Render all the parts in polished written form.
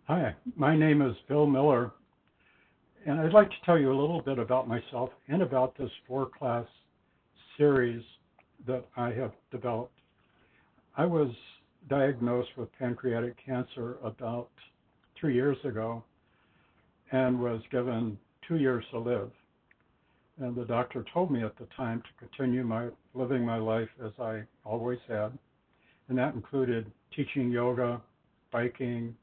Hi, my name is Bill Miller, and I'd like to tell you a little bit about myself and about this four-class series that I have developed. I was diagnosed with pancreatic cancer about 3 years ago and was given 2 years to live. And the doctor told me at the time to continue living my life as I always had, and that included teaching yoga, biking,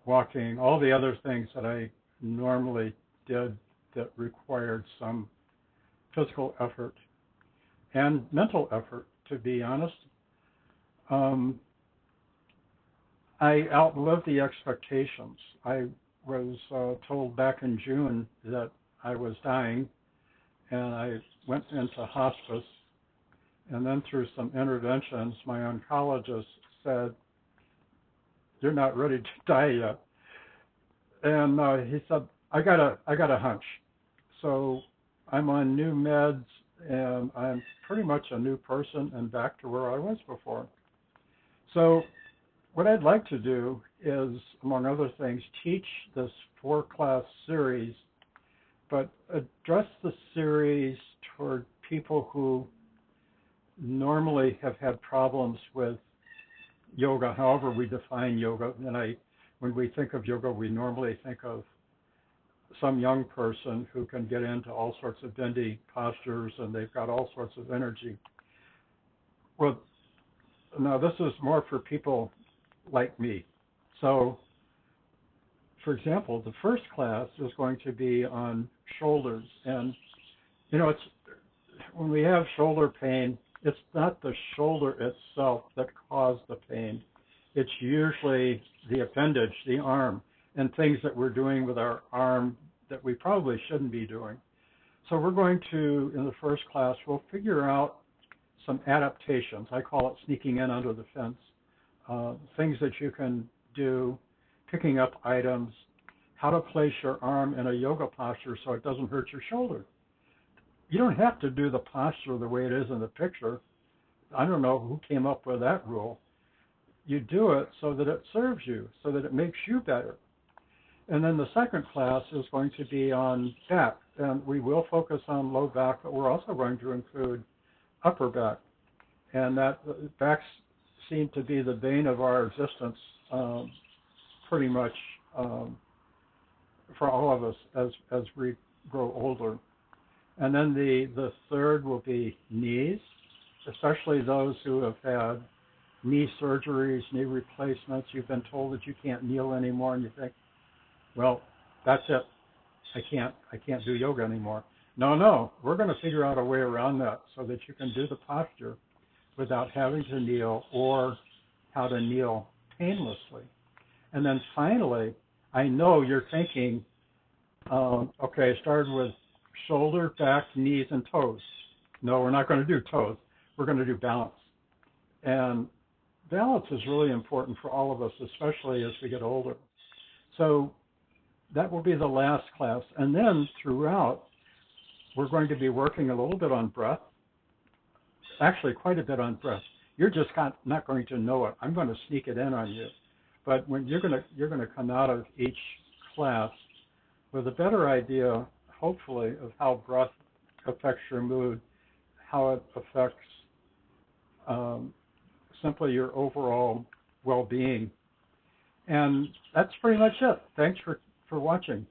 walking, all the other things that I normally did that required some physical effort and mental effort, to be honest. Um, I outlived the expectations. I was told back in June that I was dying, and I went into hospice. And then through some interventions, my oncologist said, "You're not ready to die yet." And he said, I got a hunch. So I'm on new meds, and I'm pretty much a new person and back to where I was before. So what I'd like to do is, among other things, teach this four-class series, but address the series toward people who normally have had problems with yoga, however we define yoga. And when we think of yoga, we normally think of some young person who can get into all sorts of bendy postures and they've got all sorts of energy. Well, now this is more for people like me. So, for example, the first class is going to be on shoulders. And, it's when we have shoulder pain, it's not the shoulder itself that caused the pain. It's usually the appendage, the arm, and things that we're doing with our arm that we probably shouldn't be doing. So we're going to, in the first class, we'll figure out some adaptations. I call it sneaking in under the fence. Things that you can do, picking up items, how to place your arm in a yoga posture so it doesn't hurt your shoulder. You don't have to do the posture the way it is in the picture. I don't know who came up with that rule. You do it so that it serves you, so that it makes you better. And then the second class is going to be on back, and we will focus on low back, but we're also going to include upper back. And that backs seem to be the bane of our existence, pretty much for all of us as we grow older. And then the third will be knees, especially those who have had knee surgeries, knee replacements. You've been told that you can't kneel anymore, and you think, well, that's it. I can't do yoga anymore. No, we're going to figure out a way around that so that you can do the posture without having to kneel, or how to kneel painlessly. And then finally, I know you're thinking, okay, I started with shoulder, back, knees, and toes. No, we're not going to do toes. We're going to do balance. And balance is really important for all of us, especially as we get older. So that will be the last class. And then throughout, we're going to be working a little bit on breath, actually quite a bit on breath. You're just not going to know it. I'm going to sneak it in on you. But when you're going to come out of each class with a better idea, hopefully, of how breath affects your mood, how it affects simply your overall well-being. And that's pretty much it. Thanks for watching.